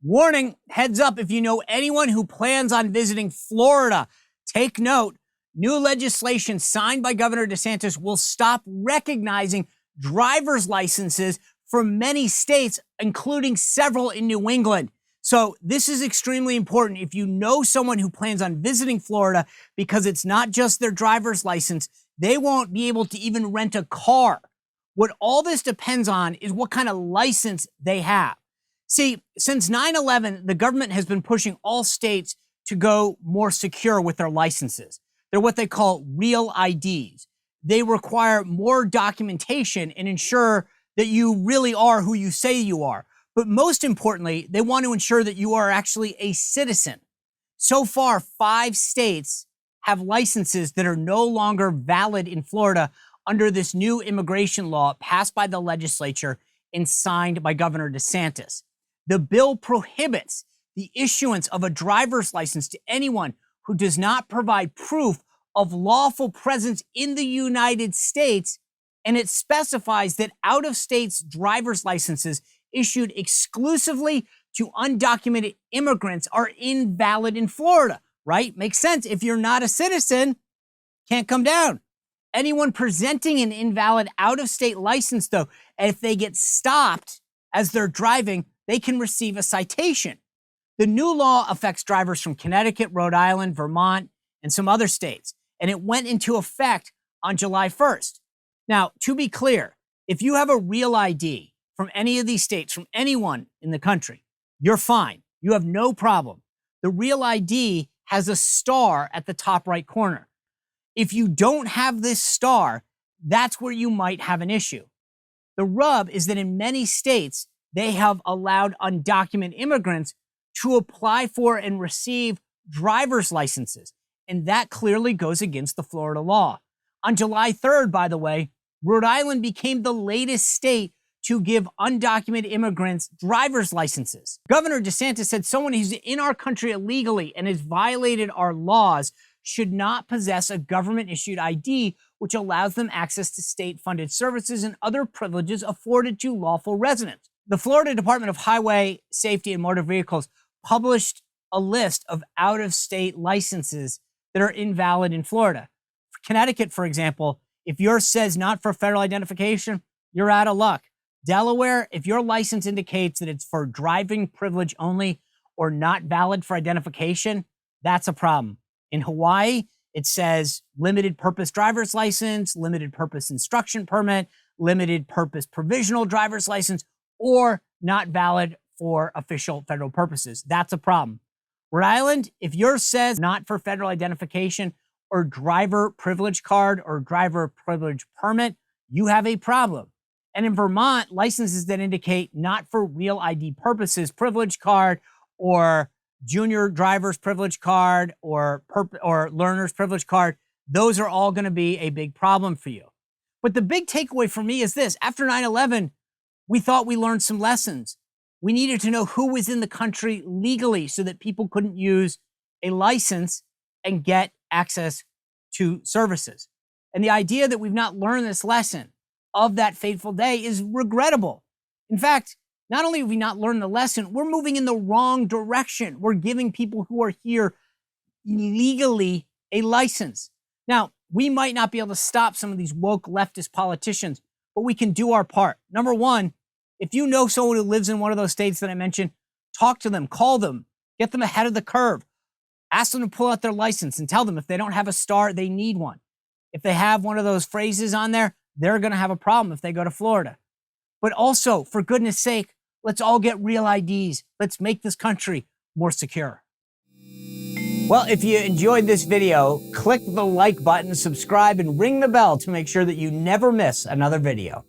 Warning, heads up if you know anyone who plans on visiting Florida. Take note, new legislation signed by Governor DeSantis will stop recognizing driver's licenses from many states, including several in New England. So this is extremely important if you know someone who plans on visiting Florida, because it's not just their driver's license. They won't be able to even rent a car. What all this depends on is what kind of license they have. See, since 9/11, the government has been pushing all states to go more secure with their licenses. They're what they call real IDs. They require more documentation and ensure that you really are who you say you are. But most importantly, they want to ensure that you are actually a citizen. So far, 5 states have licenses that are no longer valid in Florida under this new immigration law passed by the legislature and signed by Governor DeSantis. The bill prohibits the issuance of a driver's license to anyone who does not provide proof of lawful presence in the United States, and it specifies that out-of-state driver's licenses issued exclusively to undocumented immigrants are invalid in Florida, right? Makes sense. If you're not a citizen, can't come down. Anyone presenting an invalid out-of-state license, though, and if they get stopped as they're driving, they can receive a citation. The new law affects drivers from Connecticut, Rhode Island, Vermont, and some other states, and it went into effect on July 1st. Now, to be clear, if you have a real ID from any of these states, from anyone in the country, you're fine. You have no problem. The real ID has a star at the top right corner. If you don't have this star, that's where you might have an issue. The rub is that in many states, they have allowed undocumented immigrants to apply for and receive driver's licenses, and that clearly goes against the Florida law. On July 3rd, by the way, Rhode Island became the latest state to give undocumented immigrants driver's licenses. Governor DeSantis said someone who's in our country illegally and has violated our laws should not possess a government-issued ID, which allows them access to state-funded services and other privileges afforded to lawful residents. The Florida Department of Highway Safety and Motor Vehicles published a list of out-of-state licenses that are invalid in Florida. For Connecticut, for example, if yours says not for federal identification, you're out of luck. Delaware, if your license indicates that it's for driving privilege only or not valid for identification, that's a problem. In Hawaii, it says limited purpose driver's license, limited purpose instruction permit, limited purpose provisional driver's license, or not valid for official federal purposes. That's a problem. Rhode Island, if yours says not for federal identification or driver privilege card or driver privilege permit, you have a problem. And in Vermont, licenses that indicate not for real ID purposes, privilege card or junior driver's privilege card or learner's privilege card, those are all going to be a big problem for you. But the big takeaway for me is this. After 9/11, we thought we learned some lessons. We needed to know who was in the country legally so that people couldn't use a license and get access to services. And the idea that we've not learned this lesson of that fateful day is regrettable. In fact, not only have we not learned the lesson, we're moving in the wrong direction. We're giving people who are here illegally a license. Now, we might not be able to stop some of these woke leftist politicians, but we can do our part. Number one, if you know someone who lives in one of those states that I mentioned, talk to them, call them, get them ahead of the curve. Ask them to pull out their license and tell them if they don't have a star, they need one. If they have one of those phrases on there, they're going to have a problem if they go to Florida. But also, for goodness sake, let's all get real IDs. Let's make this country more secure. Well, if you enjoyed this video, click the like button, subscribe, and ring the bell to make sure that you never miss another video.